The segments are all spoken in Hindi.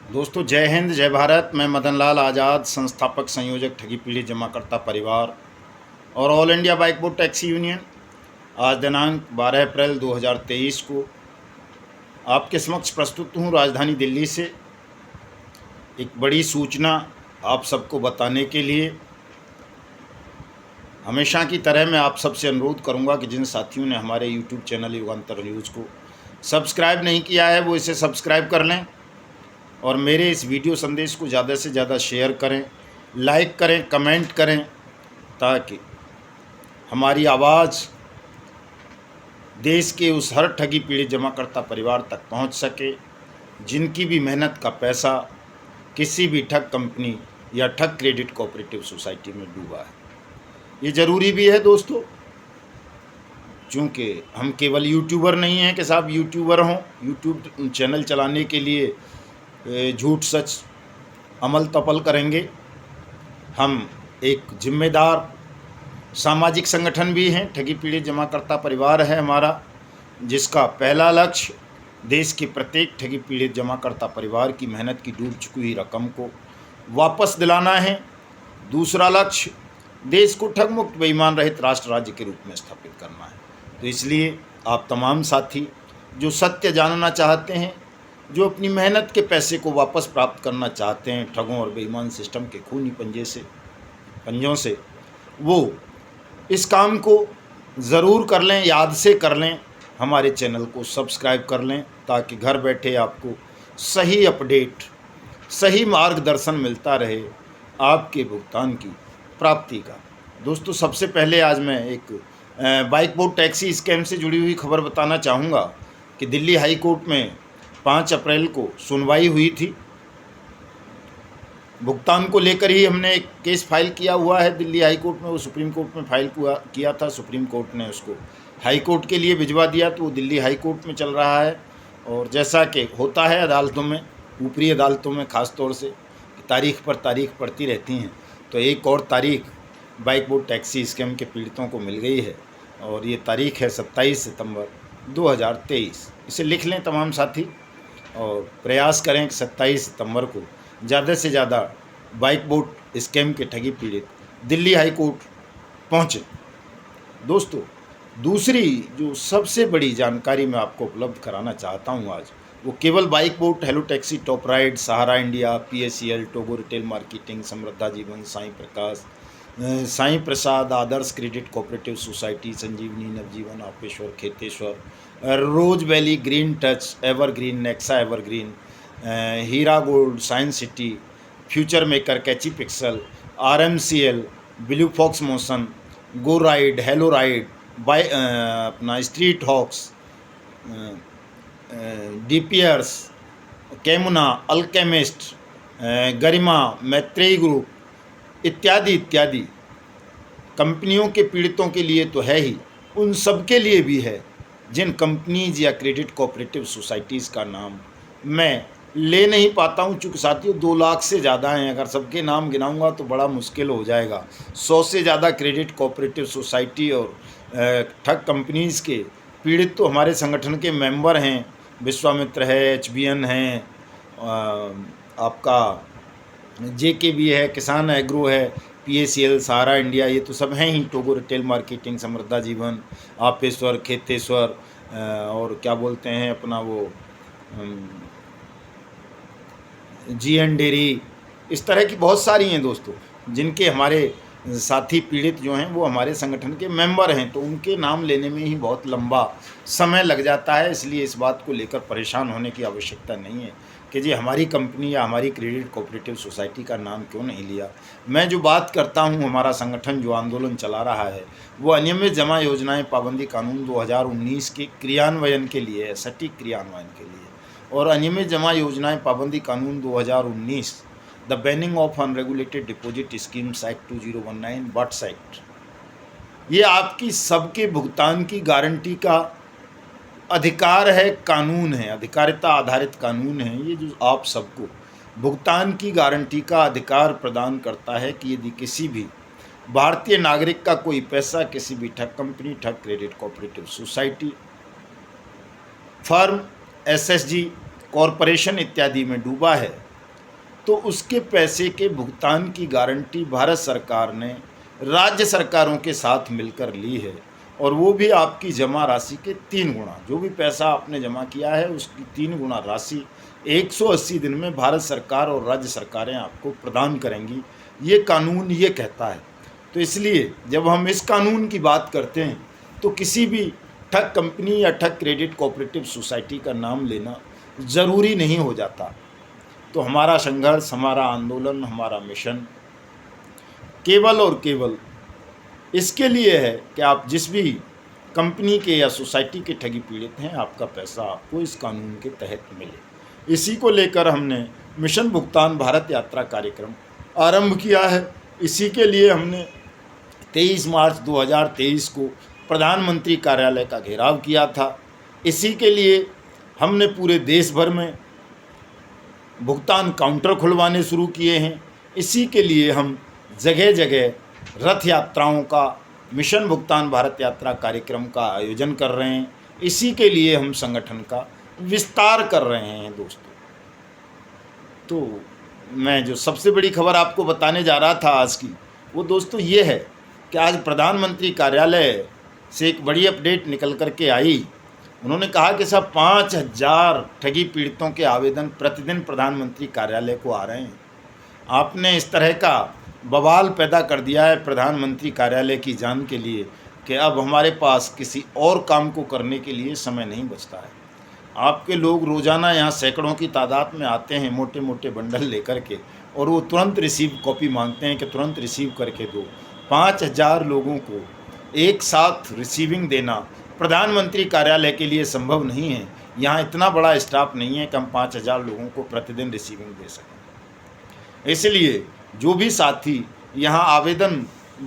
दोस्तों जय हिंद जय भारत। मैं मदन लाल आज़ाद, संस्थापक संयोजक ठगी पीड़ित जमाकर्ता परिवार और all India bike board taxi union. आज दिनांक 12 अप्रैल 2023 को आपके समक्ष प्रस्तुत हूँ राजधानी दिल्ली से एक बड़ी सूचना आप सबको बताने के लिए। हमेशा की तरह मैं आप सबसे अनुरोध करूँगा कि जिन साथियों ने हमारे यूट्यूब चैनल युगांतर न्यूज़ को सब्सक्राइब नहीं किया है वो इसे सब्सक्राइब कर लें और मेरे इस वीडियो संदेश को ज़्यादा से ज़्यादा शेयर करें, लाइक करें, कमेंट करें, ताकि हमारी आवाज़ देश के उस हर ठगी पीड़ित जमाकर्ता परिवार तक पहुंच सके जिनकी भी मेहनत का पैसा किसी भी ठग कंपनी या ठग क्रेडिट कोऑपरेटिव सोसाइटी में डूबा है। ये ज़रूरी भी है दोस्तों, चूँकि हम केवल यूट्यूबर नहीं हैं कि साहब यूट्यूबर हों। यूट्यूब चैनल चलाने के लिए झूठ सच अमल तपल करेंगे। हम एक जिम्मेदार सामाजिक संगठन भी हैं। ठगी पीड़ित जमाकर्ता परिवार है हमारा, जिसका पहला लक्ष्य देश के प्रत्येक ठगी पीड़ित जमाकर्ता परिवार की मेहनत की डूब चुकी हुई रकम को वापस दिलाना है। दूसरा लक्ष्य देश को ठग मुक्त बेईमान रहित राष्ट्र राज्य के रूप में स्थापित करना है। तो इसलिए आप तमाम साथी जो सत्य जानना चाहते हैं, जो अपनी मेहनत के पैसे को वापस प्राप्त करना चाहते हैं ठगों और बेईमान सिस्टम के खूनी पंजों से, वो इस काम को ज़रूर कर लें, याद से कर लें, हमारे चैनल को सब्सक्राइब कर लें, ताकि घर बैठे आपको सही अपडेट, सही मार्गदर्शन मिलता रहे आपके भुगतान की प्राप्ति का। दोस्तों सबसे पहले आज मैं एक बाइक बोर्ड टैक्सी स्कैम से जुड़ी हुई खबर बताना चाहूँगा कि दिल्ली हाई कोर्ट में 5 अप्रैल को सुनवाई हुई थी। भुगतान को लेकर ही हमने एक केस फाइल किया हुआ है दिल्ली हाई कोर्ट में। वो सुप्रीम कोर्ट में फाइल किया था, सुप्रीम कोर्ट ने उसको हाई कोर्ट के लिए भिजवा दिया, तो वो दिल्ली हाई कोर्ट में चल रहा है। और जैसा कि होता है अदालतों में, ऊपरी अदालतों में ख़ास तौर से तारीख पर तारीख पड़ती रहती हैं, तो एक और तारीख बाइक बोर्ड टैक्सी स्कैम के पीड़ितों को मिल गई है और ये तारीख है 27 सितंबर 2023। इसे लिख लें तमाम साथी और प्रयास करें कि 27 सितंबर को ज़्यादा से ज़्यादा बाइक बोर्ड स्कैम के ठगी पीड़ित दिल्ली हाई कोर्ट पहुँचें। दोस्तों दूसरी जो सबसे बड़ी जानकारी मैं आपको उपलब्ध कराना चाहता हूँ आज, वो केवल Bike Board, Hello Taxi, Top Ride, Sahara India, PACL, टोगो Retail Marketing, Samruddha Jeevan, Sai Prakash, Sai Prasad, Adarsh Credit Cooperative Society, Sanjivani, Navjeevan, Apeshwar, Kheteshwar, Rose Valley, Green Touch, Evergreen, Nexa Evergreen, Heera Gold, Science City, Future Maker, Catchy Pixel, RMCL, Blue Fox Motion, Go Ride, Hello Ride, buy Apna Street Hawks, DPRs, कैमुना, अल्केमिस्ट, गरिमा, मैत्रेयी ग्रुप इत्यादि इत्यादि कंपनियों के पीड़ितों के लिए तो है ही, उन सब के लिए भी है जिन कंपनीज या क्रेडिट कोऑपरेटिव सोसाइटीज़ का नाम मैं ले नहीं पाता हूं, चूँकि साथियों 2 लाख से ज़्यादा हैं। अगर सबके नाम गिनाऊंगा तो बड़ा मुश्किल हो जाएगा। 100 से ज़्यादा क्रेडिट कोऑपरेटिव सोसाइटी और ठग कंपनीज़ के पीड़ित तो हमारे संगठन के मेंबर हैं। विश्वामित्र है, HBN है, आपका JKB है, किसान एग्रो है, PACL, सहारा इंडिया, ये तो सब हैं ही। टोगो रिटेल मार्केटिंग, समृद्धा जीवन, आपेश्वर, खेतेश्वर, और क्या बोलते हैं अपना वो GN डेयरी, इस तरह की बहुत सारी हैं दोस्तों, जिनके हमारे साथी पीड़ित जो हैं वो हमारे संगठन के मेंबर हैं। तो उनके नाम लेने में ही बहुत लंबा समय लग जाता है, इसलिए इस बात को लेकर परेशान होने की आवश्यकता नहीं है कि जी हमारी कंपनी या हमारी क्रेडिट कोऑपरेटिव सोसाइटी का नाम क्यों नहीं लिया। मैं जो बात करता हूं, हमारा संगठन जो आंदोलन चला रहा है वो अनियमित जमा योजनाएं पाबंदी कानून 2019 के क्रियान्वयन के लिए है, सटीक क्रियान्वयन के लिए। और अनियमित जमा योजनाएं पाबंदी कानून 2019, the banning of unregulated deposit schemes act 2019, BUDS act, ये आपकी सबके भुगतान की गारंटी का अधिकार है, कानून है, अधिकारिता आधारित कानून है। ये जो आप सबको भुगतान की गारंटी का अधिकार प्रदान करता है कि यदि किसी भी भारतीय नागरिक का कोई पैसा किसी भी ठग कंपनी, ठग credit Cooperative society, firm, SSG, corporation इत्यादि में डूबा है तो उसके पैसे के भुगतान की गारंटी भारत सरकार ने राज्य सरकारों के साथ मिलकर ली है, और वो भी आपकी जमा राशि के 3 गुना। जो भी पैसा आपने जमा किया है उसकी 3 गुना राशि 180 दिन में भारत सरकार और राज्य सरकारें आपको प्रदान करेंगी। ये कानून ये कहता है। तो इसलिए जब हम इस कानून की बात करते हैं तो किसी भी ठग कंपनी या ठग क्रेडिट कोऑपरेटिव सोसाइटी का नाम लेना ज़रूरी नहीं हो जाता। तो हमारा संघर्ष, हमारा आंदोलन, हमारा मिशन केवल और केवल इसके लिए है कि आप जिस भी कंपनी के या सोसाइटी के ठगी पीड़ित हैं, आपका पैसा आपको इस कानून के तहत मिले। इसी को लेकर हमने मिशन भुगतान भारत यात्रा कार्यक्रम आरंभ किया है। इसी के लिए हमने 23 मार्च 2023 को प्रधानमंत्री कार्यालय का घेराव किया था। इसी के लिए हमने पूरे देश भर में भुगतान काउंटर खुलवाने शुरू किए हैं। इसी के लिए हम जगह जगह रथ यात्राओं का, मिशन भुगतान भारत यात्रा कार्यक्रम का आयोजन कर रहे हैं। इसी के लिए हम संगठन का विस्तार कर रहे हैं दोस्तों। तो मैं जो सबसे बड़ी खबर आपको बताने जा रहा था आज की, वो दोस्तों ये है कि आज प्रधानमंत्री कार्यालय से एक बड़ी अपडेट निकल कर के आई। उन्होंने कहा कि सब 5000 ठगी पीड़ितों के आवेदन प्रतिदिन प्रधानमंत्री कार्यालय को आ रहे हैं। आपने इस तरह का बवाल पैदा कर दिया है प्रधानमंत्री कार्यालय की जान के लिए कि अब हमारे पास किसी और काम को करने के लिए समय नहीं बचता है। आपके लोग रोज़ाना यहाँ सैकड़ों की तादाद में आते हैं मोटे मोटे बंडल लेकर के, और वो तुरंत रिसीव कॉपी मांगते हैं कि तुरंत रिसीव करके दो। 5000 लोगों को एक साथ रिसीविंग देना प्रधानमंत्री कार्यालय के लिए संभव नहीं है। यहाँ इतना बड़ा स्टाफ नहीं है कि हम 5000 लोगों को प्रतिदिन रिसीविंग दे सकें। इसलिए जो भी साथी यहाँ आवेदन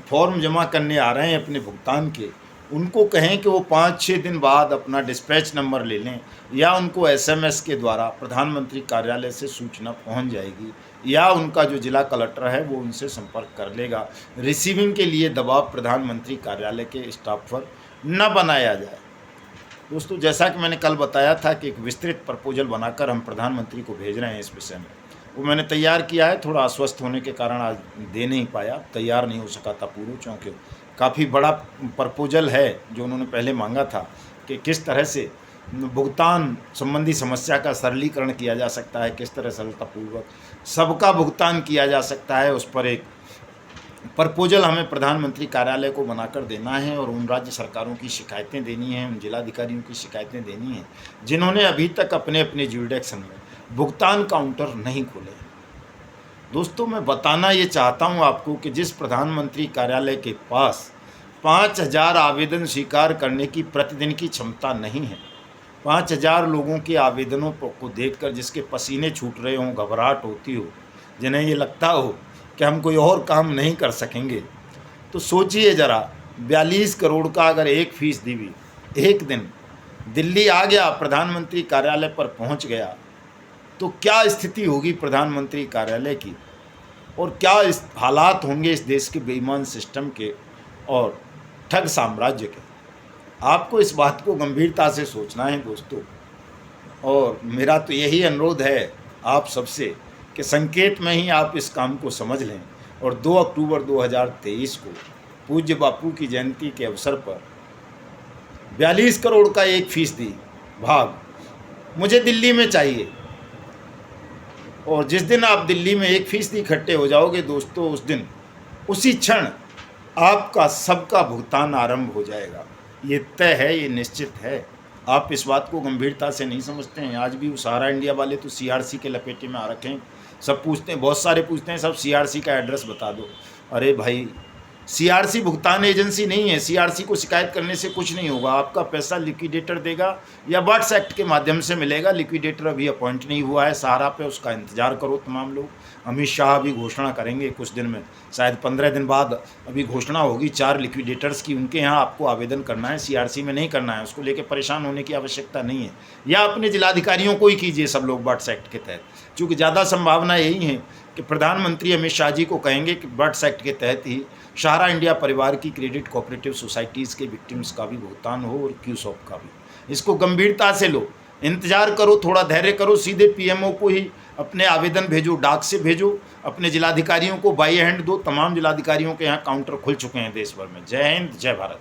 फॉर्म जमा करने आ रहे हैं अपने भुगतान के, उनको कहें कि वो 5-6 दिन बाद अपना डिस्पैच नंबर ले लें, या उनको SMS के द्वारा प्रधानमंत्री कार्यालय से सूचना पहुंच जाएगी, या उनका जो जिला कलेक्टर है वो उनसे संपर्क कर लेगा। रिसीविंग के लिए दबाव प्रधानमंत्री कार्यालय के स्टाफ पर न बनाया जाए। दोस्तों, जैसा कि मैंने कल बताया था कि एक विस्तृत प्रपोजल बनाकर हम प्रधानमंत्री को भेज रहे हैं इस विषय में, वो मैंने तैयार किया है। थोड़ा अस्वस्थ होने के कारण आज दे नहीं पाया, तैयार नहीं हो सका था पूरा, क्योंकि काफ़ी बड़ा प्रपोजल है जो उन्होंने पहले मांगा था कि किस तरह से भुगतान संबंधी समस्या का सरलीकरण किया जा सकता है, किस तरह सरलतापूर्वक सबका भुगतान किया जा सकता है। उस पर एक प्रपोजल हमें प्रधानमंत्री कार्यालय को बनाकर देना है, और उन राज्य सरकारों की शिकायतें देनी हैं, उन जिलाधिकारियों की शिकायतें देनी हैं जिन्होंने अभी तक अपने अपने ज्यूरिडिक्शन में भुगतान काउंटर नहीं खोले। दोस्तों, मैं बताना ये चाहता हूँ आपको कि जिस प्रधानमंत्री कार्यालय के पास 5000 आवेदन स्वीकार करने की प्रतिदिन की क्षमता नहीं है, 5000 लोगों के आवेदनों को देखकर जिसके पसीने छूट रहे हों, घबराहट होती हो, जिन्हें ये लगता हो कि हम कोई और काम नहीं कर सकेंगे, तो सोचिए ज़रा, 42 करोड़ का अगर 1% भी एक दिन दिल्ली आ गया, प्रधानमंत्री कार्यालय पर पहुंच गया, तो क्या स्थिति होगी प्रधानमंत्री कार्यालय की, और क्या इस हालात होंगे इस देश के बेईमान सिस्टम के और ठग साम्राज्य के। आपको इस बात को गंभीरता से सोचना है दोस्तों, और मेरा तो यही अनुरोध है आप सबसे कि संकेत में ही आप इस काम को समझ लें, और 2 अक्टूबर 2023 को पूज्य बापू की जयंती के अवसर पर 42 करोड़ का 1% भाग मुझे दिल्ली में चाहिए। और जिस दिन आप दिल्ली में 1% इकट्ठे हो जाओगे दोस्तों, उस दिन उसी क्षण आपका सबका भुगतान आरंभ हो जाएगा। ये तय है, ये निश्चित है। आप इस बात को गंभीरता से नहीं समझते हैं। आज भी सहारा इंडिया वाले तो CRC के लपेटे में आ रखे हैं। सब पूछते हैं, बहुत सारे पूछते हैं, सब CRC का एड्रेस बता दो। अरे भाई, CRC भुगतान एजेंसी नहीं है। CRC को शिकायत करने से कुछ नहीं होगा। आपका पैसा लिक्विडेटर देगा या बट्स एक्ट के माध्यम से मिलेगा। लिक्विडेटर अभी अपॉइंट नहीं हुआ है सहारा पे, उसका इंतजार करो तमाम लोग। अमित शाह अभी घोषणा करेंगे कुछ दिन में, शायद 15 दिन बाद अभी घोषणा होगी 4 लिक्विडेटर्स की। उनके यहाँ आपको आवेदन करना है, CRC में नहीं करना है। उसको लेकर परेशान होने की आवश्यकता नहीं है, या अपने जिलाधिकारियों को ही कीजिए सब लोग बट्स एक्ट के तहत, क्योंकि ज़्यादा संभावना यही है कि प्रधानमंत्री अमित शाह जी को कहेंगे कि बट्स एक्ट के तहत ही सहारा इंडिया परिवार की क्रेडिट कोऑपरेटिव सोसाइटीज़ के विक्टिम्स का भी भुगतान हो और क्यूसॉप का भी। इसको गंभीरता से लो, इंतजार करो, थोड़ा धैर्य करो। सीधे PMO को ही अपने आवेदन भेजो, डाक से भेजो, अपने जिलाधिकारियों को बाई हैंड दो। तमाम जिलाधिकारियों के यहाँ काउंटर खुल चुके हैं देश भर में। जय हिंद, जय भारत।